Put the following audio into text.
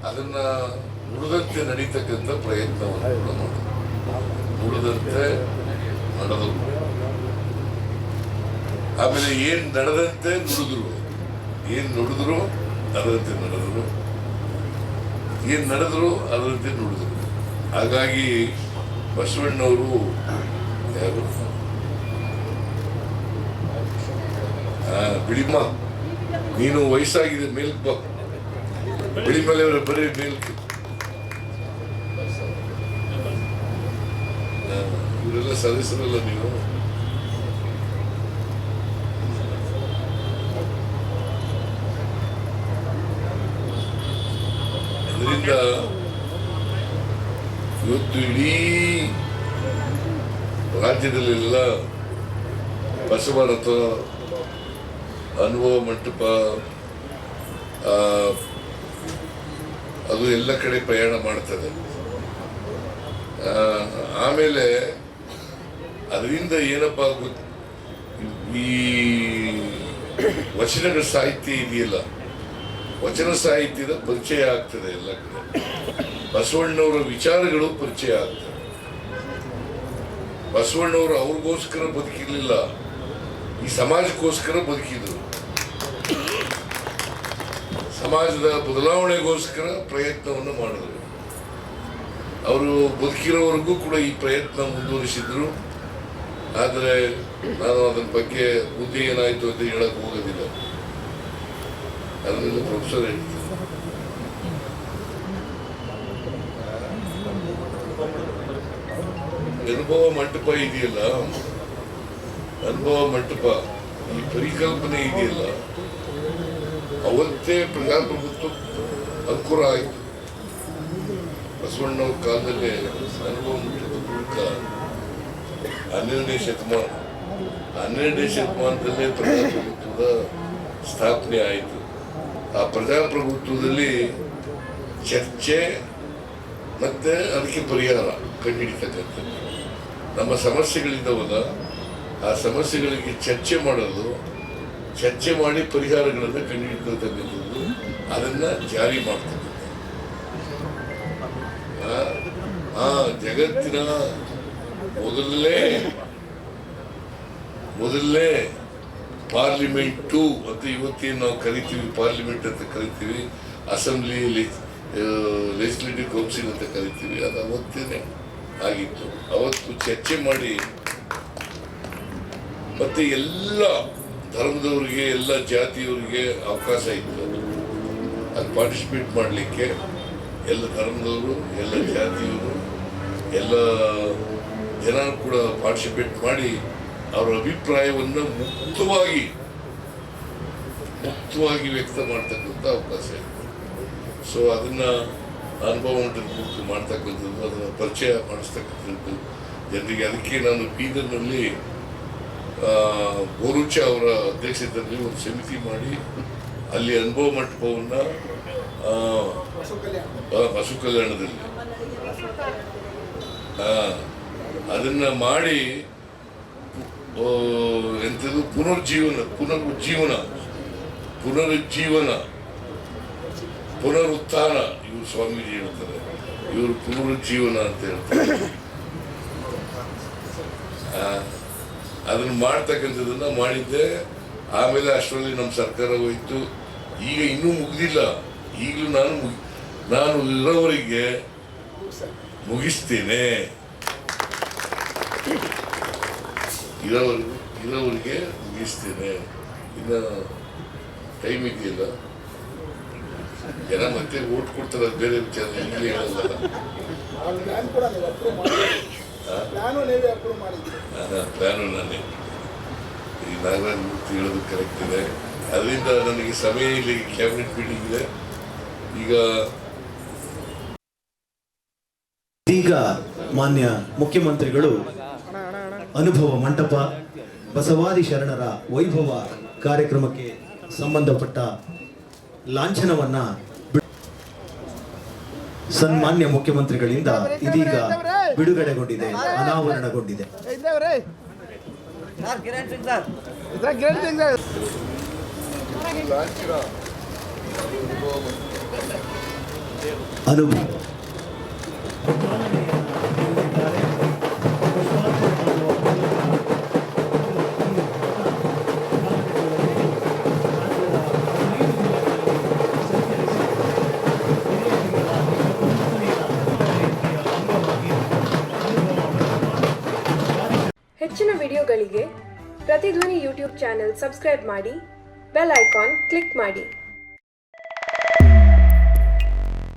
ಅದನ್ನ ನುಡಿದಂತೆ ನಡೀತಕ್ಕಂಥ ಪ್ರಯತ್ನವನ್ನು ಕೂಡ ಮಾಡಿದ್ರು. ನುಡಿದಂತೆ ನಡೆದರು. ಆಮೇಲೆ ಏನ್ ನಡೆದಂತೆ ನುಡಿದ್ರು, ಏನ್ ನುಡಿದ್ರು ಅದರಂತೆ ನಡೆದರು, ಏನ್ ನಡೆದ್ರು ಅದರಂತೆ ನುಡಿದ್ರು. ಹಾಗಾಗಿ ಬಸವಣ್ಣವರು ಯಾರು ಬಿಳಿಮ, ನೀನು ವಯಸ್ಸಾಗಿದೆ ಮೇಲ್ಕ್ ಬಾ, ಬಿಳಿಮಲೆ ಅವರ ಬರೀ ಮೇಲ್ಕ್. ಇವರೆಲ್ಲ ಸದಸ್ಯರಲ್ಲ ನೀವು. ಅದರಿಂದ ಇವತ್ತು ಇಡೀ ರಾಜ್ಯದಲ್ಲೆಲ್ಲ ಬಸವರಥ ಅನುಭವ ಮಂಟಪ ಅದು ಎಲ್ಲ ಕಡೆ ಪ್ರಯಾಣ ಮಾಡ್ತದೆ. ಆಮೇಲೆ ಅದರಿಂದ ಏನಪ್ಪ ಆಗುತ್ತೆ, ಈ ವಚನಗಳ ಸಾಹಿತ್ಯ ಇದೆಯಲ್ಲ, ವಚನ ಸಾಹಿತ್ಯದ ಪರಿಚಯ ಆಗ್ತದೆ ಎಲ್ಲ ಕಡೆ. ಬಸವಣ್ಣವರ ವಿಚಾರಗಳು ಪರಿಚಯ ಆಗ್ತದೆ. ಬಸವಣ್ಣವರು ಅವ್ರಿಗೋಸ್ಕರ ಬದುಕಿರ್ಲಿಲ್ಲ, ಈ ಸಮಾಜಕ್ಕೋಸ್ಕರ ಬದುಕಿದ್ರು. ಸಮಾಜದ ಬದಲಾವಣೆಗೋಸ್ಕರ ಪ್ರಯತ್ನವನ್ನು ಮಾಡಿದ್ರು. ಅವರು ಬದುಕಿರೋವರೆಗೂ ಕೂಡ ಈ ಪ್ರಯತ್ನ ಮುಂದುವರಿಸಿದ್ರು. ಆದರೆ ನಾನು ಅದರ ಬಗ್ಗೆ ಮುಂದೆ ಏನಾಯ್ತು ಅಂತ ಹೇಳಕ್ ಹೋಗೋದಿಲ್ಲ, ಅದನ್ನೆಲ್ಲ ಪ್ರೊಫೆಸರ್ ಹೇಳ್ತಾರೆ. ಅನುಭವ ಮಂಟಪ ಇದೆಯಲ್ಲ, ಅನುಭವ ಮಂಟಪ ಈ ಪರಿಕಲ್ಪನೆ ಇದೆಯಲ್ಲ, ಅವತ್ತೇ ಪ್ರಜಾಪ್ರಭುತ್ವ ಅಂಕುರ ಆಯಿತು. ಬಸವಣ್ಣವ್ರ ಕಾಲದಲ್ಲೇ ಅನುಭವ ಮಂಟಪದ ಮೂಲಕ 12ನೇ ಶತಮಾನದಲ್ಲೇ ಪ್ರಜಾಪ್ರಭುತ್ವದ ಸ್ಥಾಪನೆ ಆಯಿತು. ಆ ಪ್ರಜಾಪ್ರಭುತ್ವದಲ್ಲಿ ಚರ್ಚೆ ಮತ್ತೆ ಅದಕ್ಕೆ ಪರಿಹಾರ ಕಂಡುಹಿಡಿತಕ್ಕಂಥದ್ದು. ನಮ್ಮ ಸಮಸ್ಯೆಗಳಿದ್ದಾವಲ್ಲ, ಆ ಸಮಸ್ಯೆಗಳಿಗೆ ಚರ್ಚೆ ಮಾಡೋದು, ಚರ್ಚೆ ಮಾಡಿ ಪರಿಹಾರಗಳನ್ನು ಕಂಡುಹಿಡಿತಕ್ಕಂಥದ್ದು, ಅದನ್ನ ಜಾರಿ ಮಾಡ್ತಕ್ಕಂಥದ್ದು. ಜಗತ್ತಿನ ಮೊದಲನೇ ಪಾರ್ಲಿಮೆಂಟು ಅಂತ ಇವತ್ತೇನು ನಾವು ಕರಿತೀವಿ, ಪಾರ್ಲಿಮೆಂಟ್ ಅಂತ ಕರಿತೀವಿ, ಅಸೆಂಬ್ಲಿ ಲೆಜಿಸ್ಲೇಟಿವ್ ಕೌನ್ಸಿಲ್ ಅಂತ ಕರಿತೀವಿ, ಅದು ಅವತ್ತೇನೆ ಆಗಿತ್ತು. ಅವತ್ತು ಚರ್ಚೆ ಮಾಡಿ ಮತ್ತೆ ಎಲ್ಲ ಧರ್ಮದವರಿಗೆ, ಎಲ್ಲ ಜಾತಿಯವರಿಗೆ ಅವಕಾಶ ಇತ್ತು ಅದು ಪಾರ್ಟಿಸಿಪೇಟ್ ಮಾಡಲಿಕ್ಕೆ. ಎಲ್ಲ ಧರ್ಮದವರು, ಎಲ್ಲ ಜಾತಿಯವರು, ಎಲ್ಲ ಜನ ಕೂಡ ಪಾರ್ಟಿಸಿಪೇಟ್ ಮಾಡಿ ಅವರ ಅಭಿಪ್ರಾಯವನ್ನು ಮುಕ್ತವಾಗಿ ವ್ಯಕ್ತ ಮಾಡ್ತಕ್ಕಂಥ ಅವಕಾಶ ಇತ್ತು. ಸೊ ಅದನ್ನ ಅನುಭವ ಮಾಡ್ತಕ್ಕಂಥದ್ದು, ಅದನ್ನು ಪರಿಚಯ ಮಾಡಿಸ್ತಕ್ಕಂಥದ್ದು ಜನರಿಗೆ. ಅದಕ್ಕೆ ನಾನು ಬೀದರ್ನಲ್ಲಿ ಗೋರುಚ ಅವರ ಅಧ್ಯಕ್ಷತೆಯಲ್ಲಿ ಒಂದು ಸಮಿತಿ ಮಾಡಿ ಅಲ್ಲಿ ಅನುಭವ ಮಂಟಪವನ್ನ ಬಸವ ಕಲ್ಯಾಣದಲ್ಲಿ ಅದನ್ನ ಮಾಡಿ ಎಂಥದ್ದು ಪುನರುತ್ಥಾನ ಇವರು ಸ್ವಾಮೀಜಿ ಹೇಳ್ತಾರೆ, ಇವರು ಪುನರುಜ್ಜೀವನ ಅಂತ ಹೇಳ್ತಾರೆ. ಅದನ್ನು ಮಾಡ್ತಕ್ಕಂಥದ್ದನ್ನ ಮಾಡಿದ್ದೆ. ಆಮೇಲೆ ಅಷ್ಟರಲ್ಲಿ ನಮ್ಮ ಸರ್ಕಾರ ಹೋಯ್ತು. ಈಗ ಇನ್ನೂ ಮುಗ್ದಿಲ್ಲ. ಈಗಲೂ ನಾನು ಇರೋವರಿಗೆ ಮುಗಿಸ್ತೇನೆ, ಇರೋವರಿಗೆ ಮುಗಿಸ್ತೇನೆ. ಇನ್ನು ಟೈಮ್ ಇದೆಯಲ್ಲ, ಜನ ಮತ್ತೆ ಓಟ್ ಕೊಡ್ತಾರೆ, ಅದು ಬೇರೆ ವಿಚಾರ, ಈಗಲೇ ಹೇಳಲ್ಲ. ಪ್ಲಾನು ನಾನೇ. ಈ ನಾಗರಾಜ್ ಮೂರ್ತಿ ಹೇಳೋದು ಕರೆಕ್ಟ್ ಇದೆ. ಅದರಿಂದ ನನಗೆ ಸಮಯ ಇಲ್ಲಿ ಕ್ಯಾಬಿನೆಟ್ ಮೀಟಿಂಗ್ ಇದೆ. ಈಗ ಮಾನ್ಯ ಮುಖ್ಯಮಂತ್ರಿಗಳು ಅನುಭವ ಮಂಟಪ ಬಸವಾದಿ ಶರಣರ ವೈಭವ ಕಾರ್ಯಕ್ರಮಕ್ಕೆ ಸಂಬಂಧಪಟ್ಟ ಲಾಂಛನವನ್ನ ಸನ್ಮಾನ್ಯ ಮುಖ್ಯಮಂತ್ರಿಗಳಿಂದ ಇದೀಗ ಬಿಡುಗಡೆಗೊಂಡಿದೆ, ಅನಾವರಣಗೊಂಡಿದೆ. ಅನುಭವ ಹೆಚ್ಚಿನ ವಿಡಿಯೋಗಳಿಗೆ ಪ್ರತಿಧ್ವನಿ ಯೂಟ್ಯೂಬ್ ಚಾನೆಲ್ ಸಬ್ಸ್ಕ್ರೈಬ್ ಮಾಡಿ, ಬೆಲ್ ಐಕಾನ್ ಕ್ಲಿಕ್ ಮಾಡಿ.